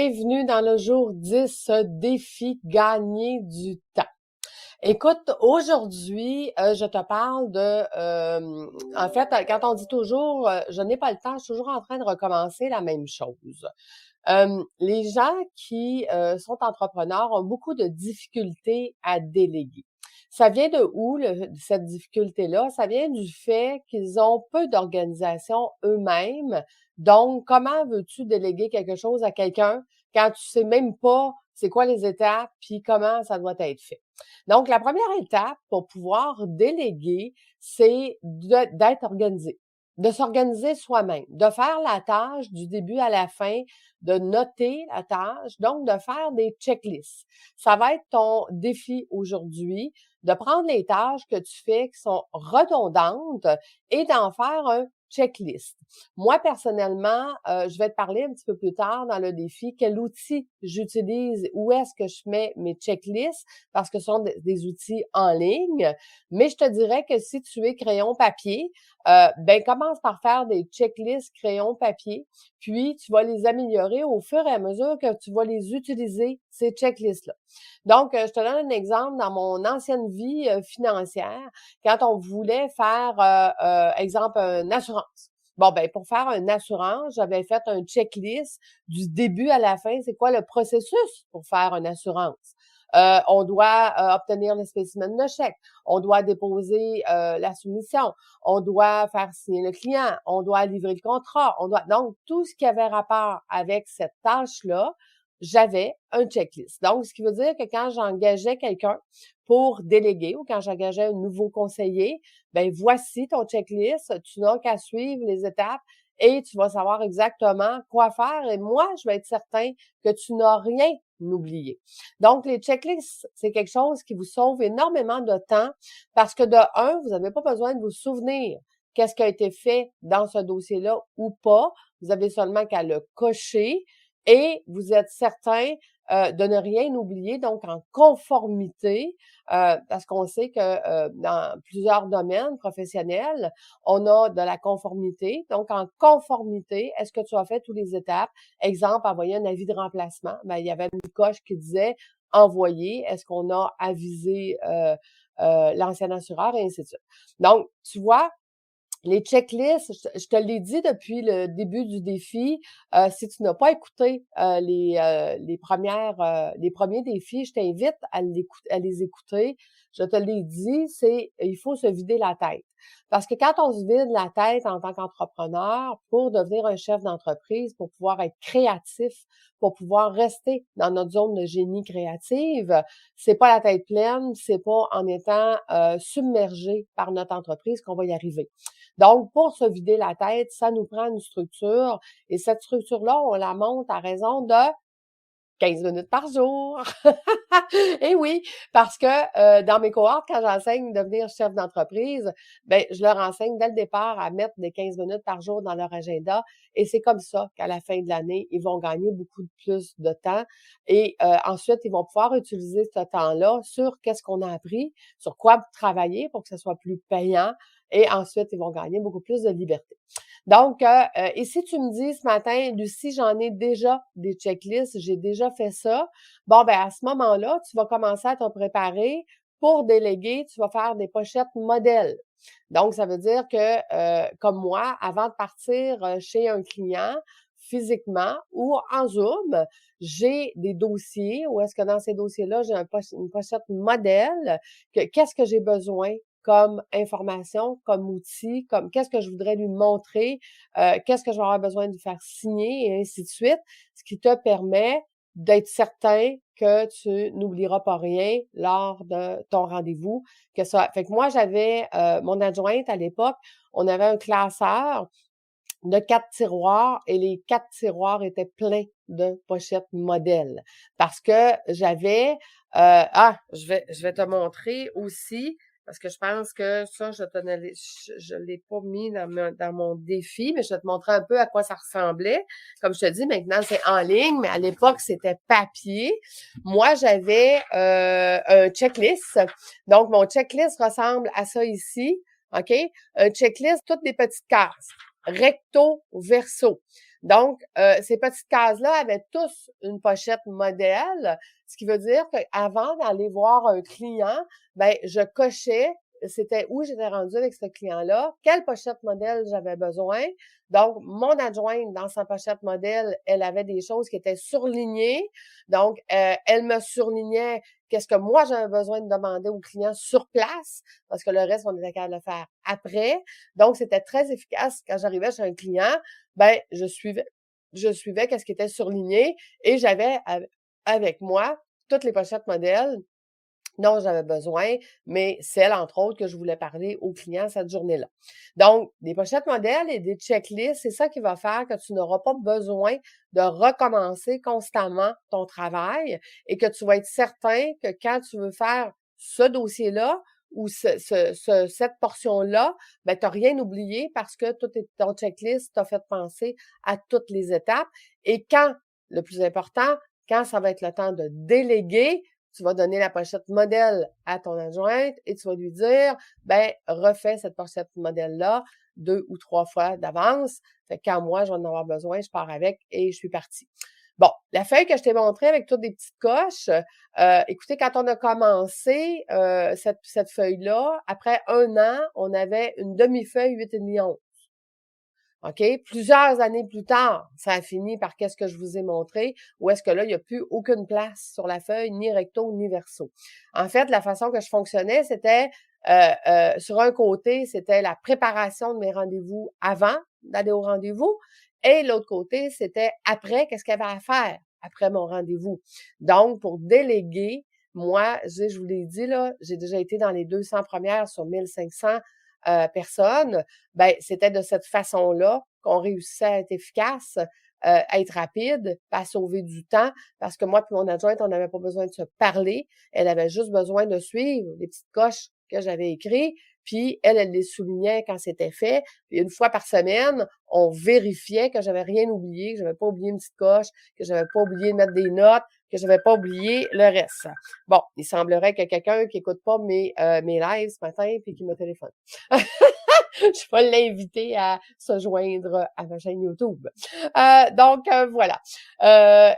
Bienvenue dans le jour 10 défi gagner du temps. Écoute, aujourd'hui, je te parle en fait, quand on dit toujours je n'ai pas le temps, je suis toujours en train de recommencer la même chose. Les gens qui sont entrepreneurs ont beaucoup de difficultés à déléguer. Ça vient de où, cette difficulté-là? Ça vient du fait qu'ils ont peu d'organisation eux-mêmes. Donc, comment veux-tu déléguer quelque chose à quelqu'un quand tu sais même pas c'est quoi les étapes puis comment ça doit être fait? Donc, la première étape pour pouvoir déléguer, c'est d'être organisé, de s'organiser soi-même, de faire la tâche du début à la fin, de noter la tâche, donc de faire des checklists. Ça va être ton défi aujourd'hui, de prendre les tâches que tu fais qui sont redondantes et d'en faire un checklist. Moi, personnellement, je vais te parler un petit peu plus tard dans le défi quel outil j'utilise, où est-ce que je mets mes checklists, parce que ce sont des outils en ligne. Mais je te dirais que si tu es crayon papier, ben commence par faire des checklists crayon papier, puis tu vas les améliorer au fur et à mesure que tu vas les utiliser, ces checklists-là. Donc, je te donne un exemple dans mon ancienne vie financière, quand on voulait faire, exemple, une assurance. Bon, ben pour faire une assurance, j'avais fait un checklist du début à la fin. C'est quoi le processus pour faire une assurance? On doit obtenir le spécimen de chèque, on doit déposer la soumission, on doit faire signer le client, on doit livrer le contrat, donc tout ce qui avait rapport avec cette tâche-là, j'avais un checklist. Donc, ce qui veut dire que quand j'engageais quelqu'un pour déléguer ou quand j'engageais un nouveau conseiller, ben voici ton checklist, tu n'as qu'à suivre les étapes et tu vas savoir exactement quoi faire et moi, je vais être certain que tu n'as rien oublié. Donc, les checklists, c'est quelque chose qui vous sauve énormément de temps parce que de un, vous n'avez pas besoin de vous souvenir qu'est-ce qui a été fait dans ce dossier-là ou pas. Vous avez seulement qu'à le cocher et vous êtes certain de ne rien oublier, donc en conformité, parce qu'on sait que dans plusieurs domaines professionnels, on a de la conformité. Donc, en conformité, est-ce que tu as fait toutes les étapes? Exemple, envoyer un avis de remplacement. Ben, il y avait une coche qui disait envoyer. Est-ce qu'on a avisé l'ancien assureur et ainsi de suite. Donc, tu vois, les checklists, je te l'ai dit depuis le début du défi, si tu n'as pas écouté les premiers défis, je t'invite à les écouter. Je te l'ai dit, il faut se vider la tête. Parce que quand on se vide la tête en tant qu'entrepreneur pour devenir un chef d'entreprise, pour pouvoir être créatif, pour pouvoir rester dans notre zone de génie créative, c'est pas la tête pleine, c'est pas en étant submergé par notre entreprise qu'on va y arriver. Donc, pour se vider la tête, ça nous prend une structure et cette structure-là, on la monte à raison de 15 minutes par jour. Et oui, parce que dans mes cohortes, quand j'enseigne devenir chef d'entreprise, ben je leur enseigne dès le départ à mettre des 15 minutes par jour dans leur agenda et c'est comme ça qu'à la fin de l'année, ils vont gagner beaucoup plus de temps et ensuite, ils vont pouvoir utiliser ce temps-là sur qu'est-ce qu'on a appris, sur quoi travailler pour que ce soit plus payant et ensuite, ils vont gagner beaucoup plus de liberté. Donc, et si tu me dis ce matin, Lucie, j'en ai déjà des checklists, j'ai déjà fait ça, bon, ben à ce moment-là, tu vas commencer à te préparer pour déléguer, tu vas faire des pochettes modèles. Donc, ça veut dire que, comme moi, avant de partir chez un client, physiquement ou en Zoom, j'ai des dossiers où est-ce que dans ces dossiers-là, j'ai une pochette modèle, qu'est-ce que j'ai besoin comme information, comme outil, comme qu'est-ce que je voudrais lui montrer, qu'est-ce que je vais avoir besoin de lui faire signer et ainsi de suite, ce qui te permet d'être certain que tu n'oublieras pas rien lors de ton rendez-vous. Fait que moi, j'avais mon adjointe à l'époque, on avait un classeur de 4 tiroirs et les 4 tiroirs étaient pleins de pochettes modèles. Parce que j'avais je vais te montrer aussi, parce que je pense que ça, je l'ai pas mis dans mon défi, mais je vais te montrer un peu à quoi ça ressemblait. Comme je te dis, maintenant, c'est en ligne, mais à l'époque, c'était papier. Moi, j'avais un checklist. Donc, mon checklist ressemble à ça ici. OK? Un checklist, toutes des petites cases recto, verso. Donc, ces petites cases-là avaient tous une pochette modèle, ce qui veut dire qu'avant d'aller voir un client, ben je cochais c'était où j'étais rendue avec ce client-là, quelle pochette modèle j'avais besoin. Donc, mon adjointe, dans sa pochette modèle, elle avait des choses qui étaient surlignées. Donc, elle me surlignait qu'est-ce que moi j'avais besoin de demander au client sur place, parce que le reste, on était capable de le faire après. Donc, c'était très efficace. Quand j'arrivais chez un client, ben, je suivais qu'est-ce qui était surligné et j'avais avec moi toutes les pochettes modèles dont j'avais besoin, mais celles, entre autres, que je voulais parler aux clients cette journée-là. Donc, des pochettes modèles et des checklists, c'est ça qui va faire que tu n'auras pas besoin de recommencer constamment ton travail et que tu vas être certain que quand tu veux faire ce dossier-là ou cette portion-là, ben, tu n'as rien oublié parce que ton checklist t'a fait penser à toutes les étapes. Et quand, le plus important, quand ça va être le temps de déléguer, tu vas donner la pochette modèle à ton adjointe et tu vas lui dire, ben, refais cette pochette modèle-là 2 ou 3 fois d'avance. Fait que quand moi, je vais en avoir besoin, je pars avec et je suis partie. Bon, la feuille que je t'ai montrée avec toutes des petites coches, écoutez, quand on a commencé cette feuille-là, après 1 an, on avait une demi-feuille 8,5 11. OK? Plusieurs années plus tard, ça a fini par qu'est-ce que je vous ai montré, où est-ce que là, il n'y a plus aucune place sur la feuille, ni recto, ni verso. En fait, la façon que je fonctionnais, c'était sur un côté, c'était la préparation de mes rendez-vous avant d'aller au rendez-vous, et l'autre côté, c'était après, qu'est-ce qu'il y avait à faire après mon rendez-vous. Donc, pour déléguer, moi, je vous l'ai dit, là, j'ai déjà été dans les 200 premières sur 1500 personnes, ben c'était de cette façon-là qu'on réussissait à être efficace, à être rapide, à sauver du temps, parce que moi puis mon adjointe, on n'avait pas besoin de se parler, elle avait juste besoin de suivre les petites coches que j'avais écrites, puis elle les soulignait quand c'était fait, puis une fois par semaine, on vérifiait que j'avais rien oublié, que j'avais pas oublié une petite coche, que j'avais pas oublié de mettre des notes, que j'avais pas oublié le reste. Bon, il semblerait qu'il y ait quelqu'un qui écoute pas mes lives ce matin puis qui me téléphone. Je vais l'inviter à se joindre à ma chaîne YouTube. Donc, voilà.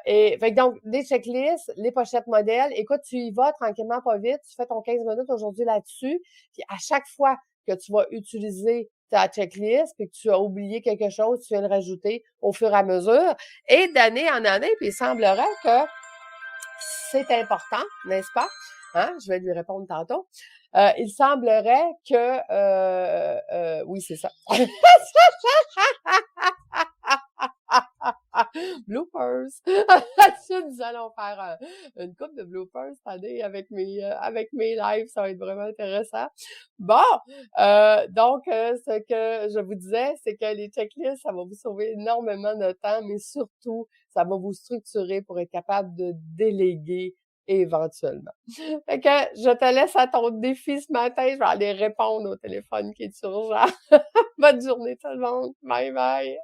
Et fait que donc, des checklists, les pochettes modèles. Écoute, tu y vas tranquillement, pas vite. Tu fais ton 15 minutes aujourd'hui là-dessus. Puis à chaque fois que tu vas utiliser ta checklist, puis que tu as oublié quelque chose, tu viens le rajouter au fur et à mesure. Et d'année en année, puis il semblerait que c'est important, n'est-ce pas? Hein? Je vais lui répondre tantôt. Il semblerait que oui, c'est ça. Bloopers. Nous allons faire une couple de bloopers cette année avec mes lives, ça va être vraiment intéressant. Bon, donc ce que je vous disais, c'est que les checklists, ça va vous sauver énormément de temps, mais surtout, ça va vous structurer pour être capable de déléguer éventuellement. Fait que je te laisse à ton défi ce matin. Je vais aller répondre au téléphone qui est urgent. Bonne journée tout le monde. Bye bye.